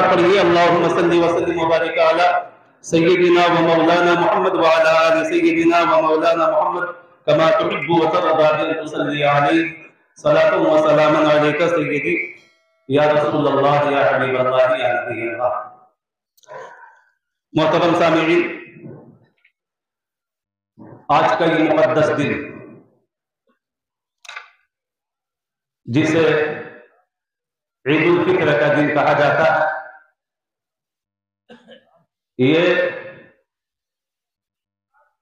साथ पढ़िए अल्लाहुम्मा सल्लि व सल्लिम व बारिक अला सय्यिदिना व मौलाना मुहम्मद व अला आलि सय्यिदिना व मौलाना मुहम्मद कमा तुहिब्बु व तर्दा अन तुसल्ली अलैहि सलातु व सलामन अलैका सय्यिदी या रसूलल्लाह या हबीबल्लाह या नबील्लाह। मोहतरम सामीईन, आज का ये मुक़द्दस दिन जिसे ईद उल फित्र का दिन कहा जाता है, ये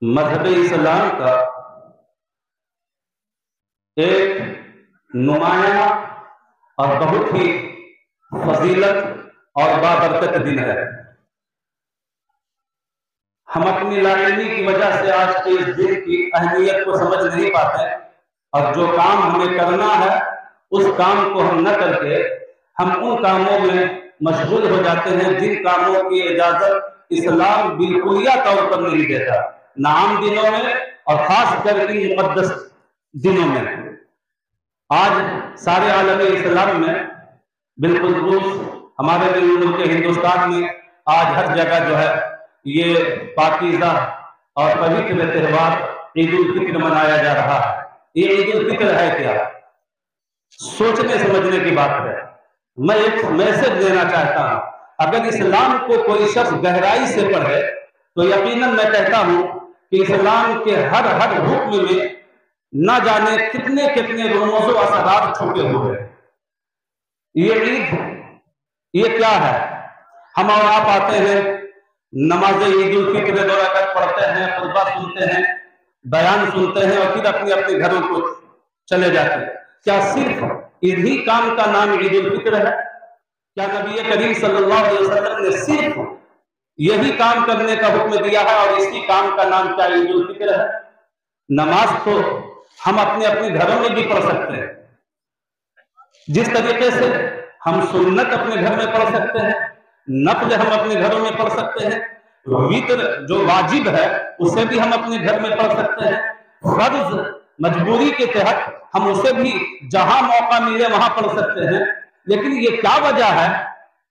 मजहब इस्लाम का एक नुमाया और बहुत ही फजीलत और बाबरकत दिन है। हम अपनी लाइनी की वजह से आज के इस दिन की अहमियत को समझ नहीं पाते और जो काम हमें करना है उस काम को हम न करके हम उन कामों में मशगूल हो जाते हैं जिन कामों की इजाजत इस्लाम बिल्कुलिया तौर पर नहीं देता, ना आम दिनों में और खास करके मुक़द्दस दिनों में। आज सारे आलम इस्लाम में, बिल्कुल रूस, हमारे मुल्क हिंदुस्तान में आज हर जगह जो है ये पाकीज़ा और पवित्र त्योहार ईद उल फित्र मनाया जा रहा है। ये ईद उल फित्र है क्या? सोचने समझने की बात है। मैं एक मैसेज देना चाहता हूं, अगर इस्लाम को कोई शख्स गहराई से पढ़े तो यकीनन मैं कहता हूं कि इस्लाम के हर हुक्म में न जाने कितने कितने रोमोज़ो असरार छुपे हुए हैं। ये ईद ये क्या है? हम और आप आते हैं, नमाज ईद उल फित्र 2 रकात पढ़ते हैं, खुतबा सुनते हैं, बयान सुनते हैं और फिर अपने अपने घरों को चले जाते हैं। क्या सिर्फ इन्हीं काम का नाम ईद उल फित्र है? क्या नबी करीम सल्लल्लाहु अलैहि वसल्लम ने सिर्फ यही काम करने का हुक्म दिया है और इसी काम का नाम क्या ईद उल फित्र है? नमाज तो हम अपने अपने घरों में भी पढ़ सकते हैं। जिस तरीके से हम सुन्नत अपने घर में पढ़ सकते हैं, नफल हम अपने घरों में पढ़ सकते हैं, वित्र जो वाजिब है उसे भी हम अपने घर में पढ़ सकते हैं, फर्ज मजबूरी के तहत हम उसे भी जहां मौका मिले वहां पढ़ सकते हैं। लेकिन ये क्या वजह है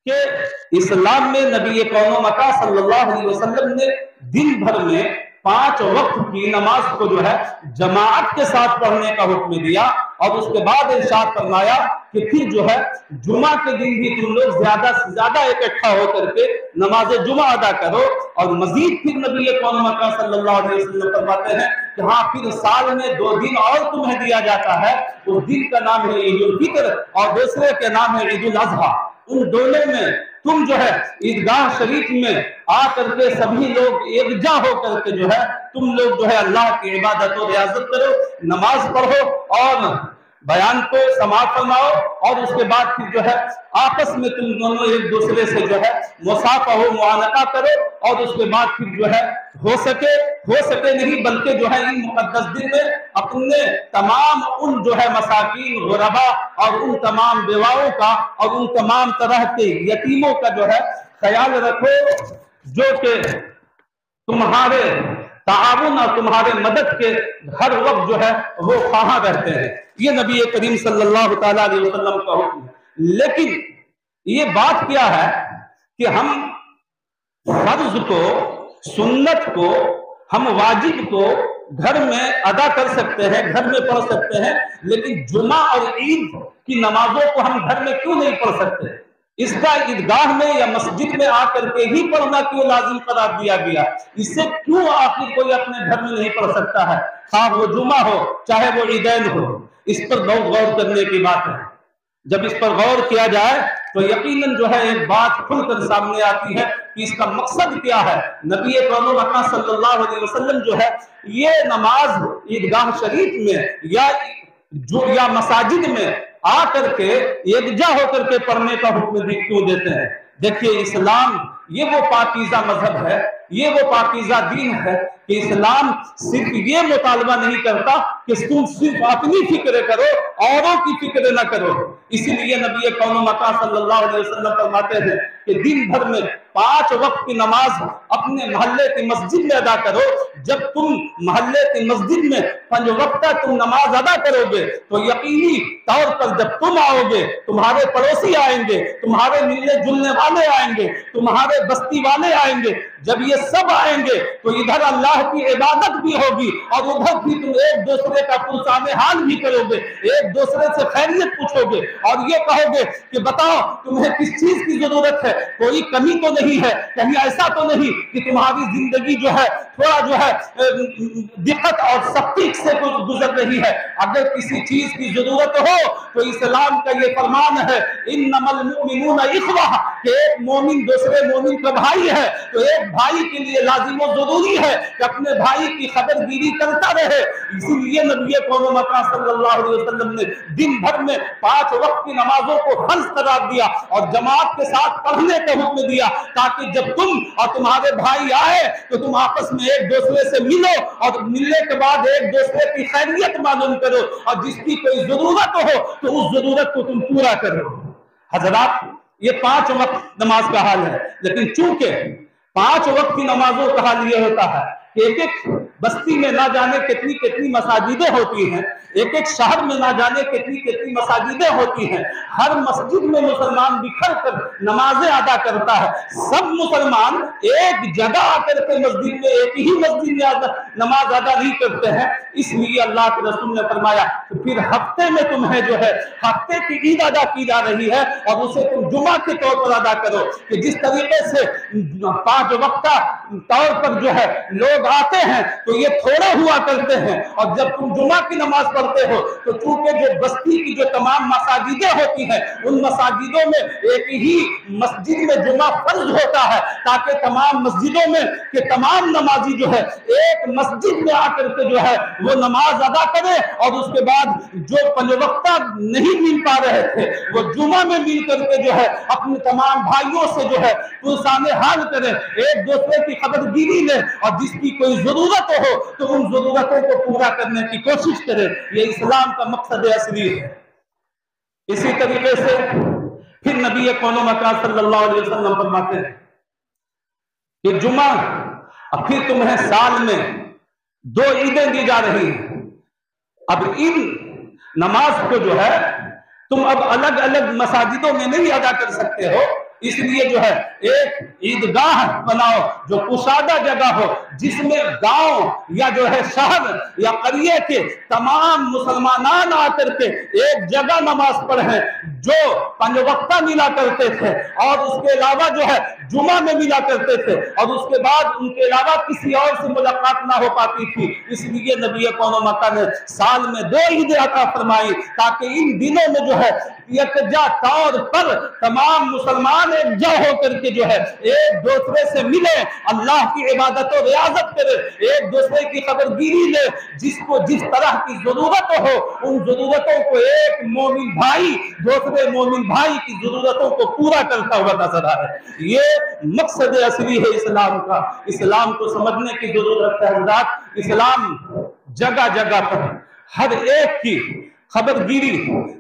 कि इस्लाम में नबी कौनो मका सल्लल्लाहु अलैहि वसल्लम ने दिन भर में 5 वक्त की नमाज को जो है जमाअत के साथ पढ़ने का हुक्म दिया और उसके बाद इरशाद फरमाया कि फिर जो है जुमा के दिन भी तुम लोग ज्यादा से ज्यादा इकट्ठा होकर के नमाज जुमा अदा करो। और मजीद फिर नबी कौन मक्का सल्लल्लाहु अलैहि वसल्लम फरमाते हैं कि हाँ, फिर साल में 2 दिन और तुम्हें दिया जाता है, उस दिन का नाम है ईद उल फित्र और दूसरे के नाम है ईद उल अजहा। उन दोनों में तुम जो है ईदगाह शरीफ में आ करके सभी लोग एकजा हो करके जो है तुम लोग जो है अल्लाह की इबादत और रियाजत करो, नमाज पढ़ो और बयान को समाप्त फरमाओ और उसके बाद फिर जो है आपस में तुम दोनों एक दूसरे से जो है मुसाफा हो, मुआनका करो और उसके बाद फिर जो है हो सके नहीं बल्कि जो है इन मुकद्दस दिन में अपने तमाम उन जो है मसाकीन, गुरबा और उन तमाम बेवाओं का और उन तमाम तरह के यतीमों का जो है ख्याल रखो जो कि तुम्हारे ताउन और तुम्हारे मदद के हर वक्त जो है वो कहाँ रहते हैं। ये नबी करीम सल्लल्लाहु ताला अलैहि वसल्लम का हुक्म है। लेकिन ये बात क्या है कि हम फर्ज को, सुन्नत को, हम वाजिब को घर में अदा कर सकते हैं, घर में पढ़ सकते हैं, लेकिन जुमा और ईद की नमाजों को हम घर में क्यों नहीं पढ़ सकते? इसका ईदगाह में या मस्जिद में आकर के ही पढ़ना क्यों लाजिम करार दिया गया? इससे क्यों आखिर कोई अपने घर में नहीं पढ़ सकता है? चाहे वो जुमा हो चाहे वो ईदैन हो। इस पर बहुत गौर करने की बात है। जब इस पर गौर किया जाए तो यकीनन जो है एक बात खुलकर सामने आती है कि इसका मकसद क्या है। नबी कौनो सल्लल्लाहु अलैहि वसल्लम जो है ये नमाज ईदगाह शरीफ में या मसाजिद में आ करके एकजा होकर के पढ़ने का हुक्म भी क्यों देते हैं? देखिए, इस्लाम ये वो पाकीज़ा मजहब है, ये वो पाकीज़ा दीन है कि इस्लाम सिर्फ ये मुतालबा नहीं करता कि तुम सिर्फ अपनी फिक्र करो, औरों की फिक्र न करो। इसीलिए नबी कौनो मका सल्लल्लाहु अलैहि वसल्लम फरमाते हैं कि दिन भर में 5 वक्त की नमाज अपने मोहल्ले की मस्जिद में अदा करो। जब तुम मोहल्ले की मस्जिद में 5 वक्त तुम नमाज अदा करोगे तो यकीनी तौर पर जब तुम आओगे, तुम्हारे पड़ोसी आएंगे, तुम्हारे मिलने जुलने वाले आएंगे, तुम्हारे बस्ती वाले आएंगे, जब ये सब आएंगे तो इधर अल्लाह की इबादत भी होगी और उधर भी तुम एक दूसरे का पुरसाने हाल भी करोगे, एक दूसरे से खैरियत पूछोगे और ये कहोगे कि बताओ तुम्हें किस चीज की जरूरत है, कोई कमी तो नहीं है, कहीं ऐसा तो नहीं कि तुम्हारी जिंदगी जो है थोड़ा जो है दिक्कत और सख्ती से गुजर रही है। अगर किसी चीज की जरूरत हो तो इस्लाम का ये फरमान है, इन्नमल मुमिनूना इख्वा, कि एक मोमिन दूसरे मोमिन का भाई है, तो एक भाई के लिए लाजिम और जरूरी है कि अपने भाई की खबरगिरी करता रहे। इसीलिए नबी कौम सल्लल्लाहु अलैहि वसल्लम ने दिन भर में 5 वक्त की नमाजों को फर्ज करार दिया और जमात के साथ पढ़ने का हुक्म दिया, ताकि जब तुम और तुम्हारे भाई आए तो तुम आपस में एक दूसरे से मिलो और मिलने के बाद एक दूसरे की खैरियत मालूम करो और जिसकी कोई जरूरत हो तो उस जरूरत को तुम पूरा करो। हजरात, ये 5 वक्त नमाज का हाल है, लेकिन चूंकि 5 वक्त की नमाजों का हाल ये होता है कि एक एक बस्ती में ना जाने कितनी कितनी मसाजिदें होती हैं, एक एक शहर में ना जाने कितनी कितनी मसाजिदें होती हैं, हर मस्जिद में मुसलमान बिखर कर नमाजें अदा करता है, सब मुसलमान एक जगह आकर के मस्जिद में एक ही मस्जिद में नमाज अदा नहीं करते हैं। इसलिए अल्लाह के रसूल ने फरमाया तो फिर हफ्ते में तुम्हें जो है हफ्ते की ईद अदा की जा रही है और उसे तुम जुमा के तौर पर अदा करो, कि जिस तरीके से 5 वक्त का तौर पर जो है लोग आते हैं तो ये थोड़े हुआ करते हैं, और जब तुम जुमा की नमाज पढ़ते हो तो चूंकि जो बस्ती की जो तमाम मसाजिदें होती हैं उन मसाजिदों में एक ही मस्जिद में जुमा फर्ज होता है, ताकि तमाम मस्जिदों में के तमाम नमाजी जो है एक मस्जिद में आकर के जो है वो नमाज अदा करें और उसके बाद जो 5 वक्त नहीं मिल पा रहे थे वो जुमा में मिल करके जो है अपने तमाम भाइयों से जो है पुरसाने हाल करें, एक दूसरे की खबरगिरी लें और जिसकी कोई जरूरत हो तो उन जरूरतों को पूरा करने की कोशिश करें। ये इस्लाम का मकसद असली है। इसी तरीके से फिर नबी कौम सल्लल्लाहु अलैहि वसल्लम फरमाते हैं कि जुमा अब फिर तुम्हें साल में 2 ईदें दी जा रही हैं। अब इन नमाज को जो है तुम अब अलग अलग मसाजिदों में नहीं अदा कर सकते हो, इसलिए जो है एक ईदगाह बनाओ जो कुशादा जगह हो, जिसमें गांव या जो है शहर या करिए के तमाम मुसलमान आकर के एक जगह नमाज पढ़े, जो 5 वक्त मिला करते थे और उसके अलावा जो है जुमा में मिला करते थे और उसके बाद उनके अलावा किसी और से मुलाकात ना हो पाती थी। इसलिए नबी कौम मक्का ने साल में 2 ईदें अता फरमाई, ताकि इन दिनों में जो है यकजा तौर पर तमाम मुसलमान एकजुट होकर के जो है एक दूसरे से मिले, अल्लाह की इबादत और रियाजत करे, एक दूसरे की खबरगिरी ले, जिसको जिस तरह की जरूरत हो उन जरूरतों को एक मोमिन भाई दूसरे मोमिन भाई की जरूरतों को पूरा करता हुआ नजर आ रहा है। ये मकसद असली है इस्लाम का। इस्लाम को समझने की जरूरत है हज़रात। इस्लाम जगह जगह पर हर एक की खबरगिरी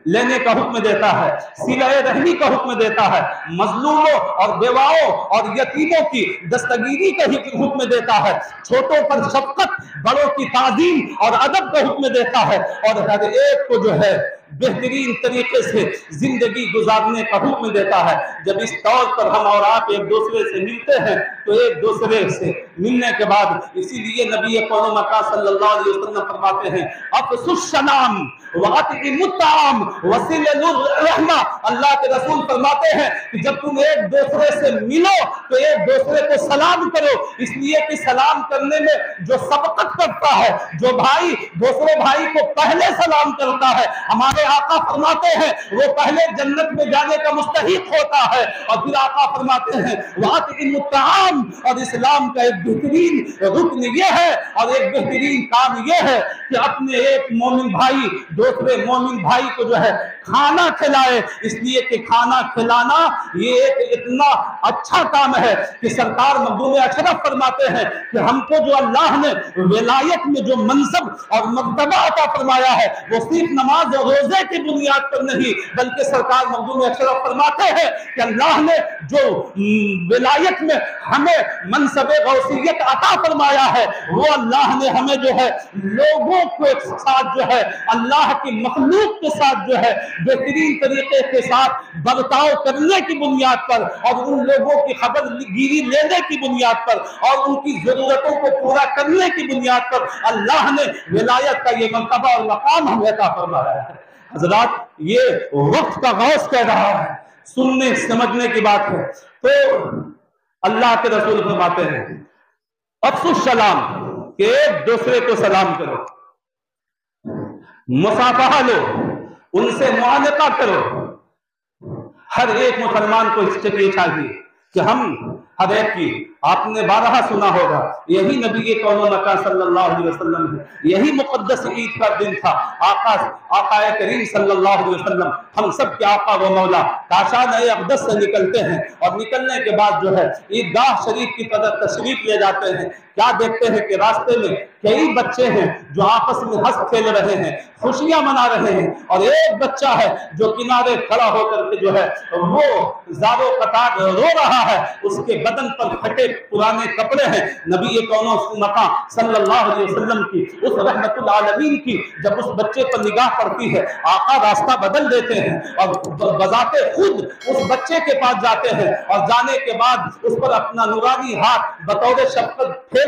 लेने का हुक्म देता है, सिलाए रहमी का हुक्म देता है, मजलूमों और बेवाओं और यतीमों की दस्तगीरी का हुक्म देता है, छोटों पर शफकत, बड़ों की ताज़ीम और अदब का हुक्म देता है, और हर एक को जो है बेहतरीन तरीके से जिंदगी गुजारने का हुक्म देता है। जब इस तौर पर हम और आप एक दूसरे से मिलते हैं तो एक दूसरे से मिलने के बाद, इसीलिए नबी कौम सल्लल्लाहु अलैहि वसल्लम फरमाते हैं अफ़शुश सलाम व अतिमुत ताम वसिलुर रहमा। अल्लाह के रसूल फरमाते हैं कि जब तुम एक दूसरे से मिलो तो एक दूसरे को सलाम करो, इसलिए कि सलाम करने में जो सबकत करता है, जो भाई दूसरे भाई को पहले सलाम करता है, हमारे आका फरमाते हैं वो पहले जन्नत में जाने का मुस्तहिक होता है। और फिर आका फरमाते हैं वातिमुत ताम, और इस्लाम का एक बेहतरीन रुकन ये है और एक बेहतरीन काम ये है कि अपने एक मोमिन भाई दूसरे मोमिन भाई को जो है खाना खिलाए, इसलिए कि खाना खिलाना ये एक इतना अच्छा काम है कि सरकार मखदूम अशरफ फरमाते हैं कि हमको जो अल्लाह ने विलायत में जो मनसब और मर्तबा अता फरमाया है वो सिर्फ नमाज और रोजे की बुनियाद पर नहीं, बल्कि सरकार मखदूम अशरफ फरमाते हैं कि अल्लाह ने जो विलायत में हमें मनसब गौसियत अता फरमाया है वो अल्लाह ने हमें जो है लोगों के साथ जो है अल्लाह की मखलूक के साथ जो है बेहतरीन तरीके के साथ बर्ताव करने की बुनियाद पर और उन लोगों की खबरगिरी लेने की बुनियाद पर और उनकी जरूरतों को पूरा करने की बुनियाद पर अल्लाह ने विलायत का ये मर्तबा और मकाम हमें अता फरमाया है। हजरात, ये वक्त का गौस कह रहा है, सुनने समझने की बात है। तो अल्लाह के रसूल फरमाते हैं अफ्सुस सलाम, कि एक दूसरे को सलाम करो, मुसाफहा लो, उनसे मुआनका करो। हर एक मुसलमान को इसके चाहिए कि हम हर एक की, आपने बारहा सुना होगा, यही नबी कौनो मकान सल्लल्लाहु अलैहि वसल्लम है, यही मुक़द्दस ईद का दिन था। आका करीम सल्लल्लाहु अलैहि वसल्लम, हम सब के आका व मौला काशान अक़दस से निकलते हैं और निकलने के बाद जो है ईदगाह शरीफ की तरफ तशरीफ ले जाते हैं। क्या देखते हैं कि रास्ते में कई बच्चे हैं जो आपस में हंस खेल रहे हैं, खुशियां मना रहे हैं, और एक बच्चा है जो किनारे खड़ा होकर के जो है वो ज़ारो कतार रो रहा है, उसके बदन पर फटे पुराने कपड़े हैं। नबी कौनो मकाम सल्लल्लाहु अलैहि वसल्लम की, उस रहमतुल आलमीन की जब उस बच्चे पर निगाह पड़ती है, आका रास्ता बदल देते हैं और बजाते खुद उस बच्चे के पास जाते हैं और जाने के बाद उस पर अपना नूरानी हाथ बतौर शफकत फेरते